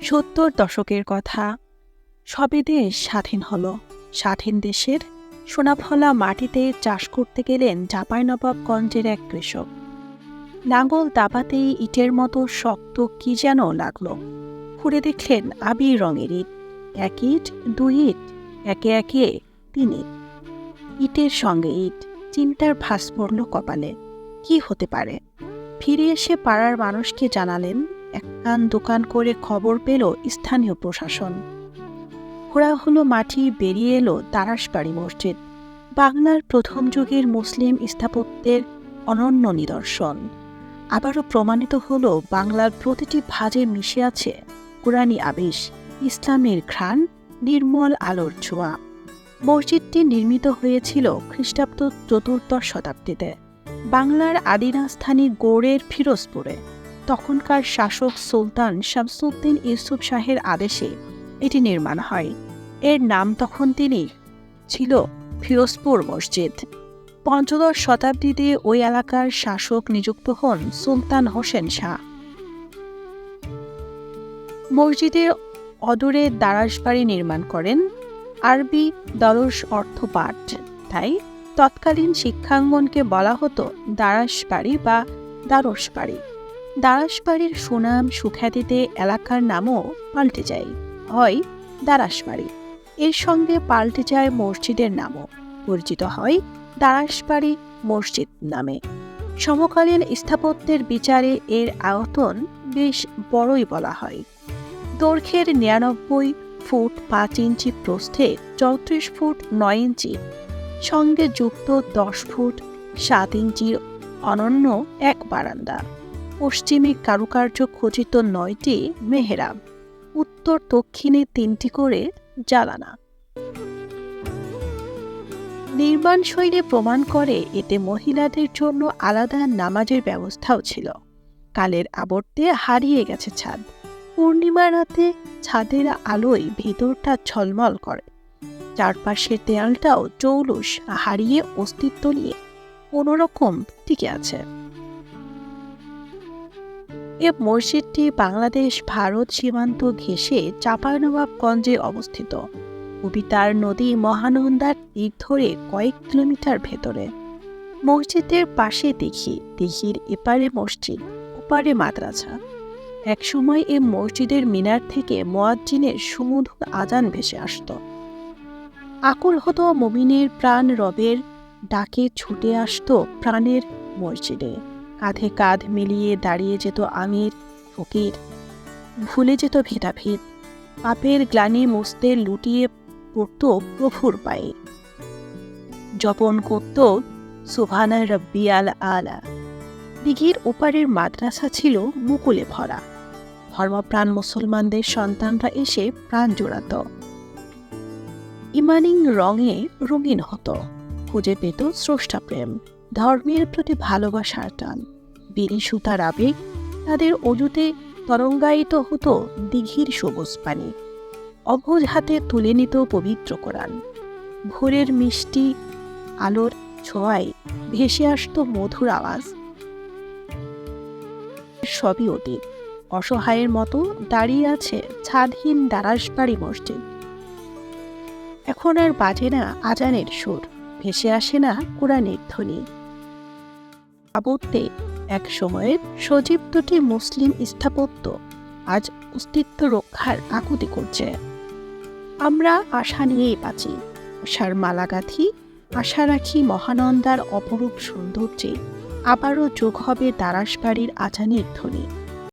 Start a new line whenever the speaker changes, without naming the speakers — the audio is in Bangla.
70 দশকের কথা। সবে দেশ স্বাধীন হলো। স্বাধীন দেশের সোনাফলা মাটিতে চাষ করতে গেলেন চাঁপাইনবাবগঞ্জের এক কৃষক। লাঙল দাবাতেই ইটের মতো শক্ত কি যেন লাগলো। ঘুরে দেখলেন আবির রঙের ইট। এক ইট, দুই ইট, একে একে 3 ইট। ইটের সঙ্গে ইট। চিন্তার ভাস পড়ল কপালে। কি হতে পারে? ফিরে এসে পাড়ার মানুষকে জানালেন। একখান দোকান করে খবর পেল স্থানীয় প্রশাসন। ঘোরা হলো মাটি, বেরিয়ে এলো তারাসবাড়ি মসজিদ, বাংলার প্রথম যুগের মুসলিম স্থাপত্যের অনন্য নিদর্শন। আবারও প্রমাণিত হলো বাংলার প্রতিটি ভাঁজে মিশে আছে কোরআনী আবেশ, ইসলামের ঘ্রাণ, নির্মল আলোর ছোঁয়া। মসজিদটি নির্মিত হয়েছিল খ্রিস্টাব্দ 4র্দশ শতাব্দীতে বাংলার আদি রাজধানী গৌড়ের ফিরোজপুরে। তখনকার শাসক সুলতান শামসুদ্দিন ইউসুফ শাহের আদেশে এটি নির্মাণ হয়। এর নাম তখন ছিল ফিরোজপুর মসজিদ। 15শ শতাব্দীতে ওই এলাকার শাসক নিযুক্ত হন সুলতান হোসেন শাহ। মসজিদের অদূরে দারাসবাড়ি নির্মাণ করেন। আরবি দরস অর্থ পাঠ, তাই তৎকালীন শিক্ষাঙ্গনকে বলা হতো দারাসবাড়ি বা দারসবাড়ি। দারাসবাড়ির সুনাম সুখ্যাতিতে এলাকার নামও পাল্টে যায়, হয় দারাসবাড়ি। এর সঙ্গে পাল্টে যায় মসজিদের নামও, পরিচিত হয় দারাসবাড়ি মসজিদ নামে। সমকালীন স্থাপত্যের বিচারে এর আয়তন বেশ বড়ই বলা হয়। দৈর্ঘ্যের 99 ফুট 5 ইঞ্চি, প্রস্থে 34 ফুট 9 ইঞ্চি, সঙ্গে যুক্ত 10 ফুট 7 ইঞ্চির অনন্য এক বারান্দা। পশ্চিমে কারুকার্য খচিত 9টি মেহরাব, উত্তর দক্ষিণে 3টি করে জানালা। নির্মাণ শৈলী প্রমাণ করে এতে মহিলাদের জন্য আলাদা নামাজের ব্যবস্থাও ছিল। কালের আবর্তে হারিয়ে গেছে ছাদ। পূর্ণিমা রাতে ছাদের আলোয় ভেতরটা ঝলমল করে। চারপাশের দেয়ালটাও চৌলুস হারিয়ে অস্তিত্ব নিয়ে কোনোরকম টিকে আছে। এ মসজিদটি বাংলাদেশ ভারত সীমান্ত ঘেঁষে চাঁপাইনবাবগঞ্জে অবস্থিত। কবিতার নদী মহানন্দার তীর ধরে কয়েক কিলোমিটার ভেতরে। মসজিদের পাশে দিঘির এপারে মসজিদ, ওপারে মাদ্রাসা। একসময় এ মসজিদের মিনার থেকে মুয়াজ্জিনের সুমধুর আজান ভেসে আসত। আকুল হতো মুমিনের প্রাণ, রবের ডাকে ছুটে আসত প্রাণের মসজিদে। কাঁধে কাঁধ মিলিয়ে দাঁড়িয়ে যেত আমির ফকির, ভুলে যেত ভেদাভেদ। পাপের গ্লানি মুছতে লুটিয়ে পড়ত প্রভুর পায়ে, জপন করত সুবহানা রাব্বিয়াল আলা। দিঘির ওপারের মাদ্রাসা ছিল মুকুলে ভরা। ধর্মপ্রাণ মুসলমানদের সন্তানরা এসে প্রাণ জোড়াত, ইমানিং রঙে রঙিন হতো। খুঁজে পেত স্রষ্টা প্রেম, ধর্মের প্রতি ভালোবাসার টান, বিড়ি সুতার আবেগ। তাদের অজুতে তরঙ্গায়িত হতো দিঘির সবুজ পানি। অবুঝ হাতে তুলে নিত পবিত্র কোরআন। ভোরের মিষ্টি আলোর ছোঁয়ায় ভেসে আসতো মধুর আওয়াজ। সবই অতীত। অসহায়ের মতো দাঁড়িয়ে আছে ছাদহীন দারাসবাড়ি মসজিদ। এখন আর বাজে না আজানের সুর, ভেসে আসে না কোরআনের ধ্বনি। আবর্তে এক সময়ের সজীব দুটি মুসলিম স্থাপত্য আজ অস্তিত্ব রক্ষার আকুতি করছে। আমরা আশা নিয়েই বাঁচি, আশার মালা গাঁথি, আশা রাখি মহানন্দার অপরূপ সৌন্দর্যে আবারও যোগ হবে দারাসবাড়ির আজানের ধ্বনি।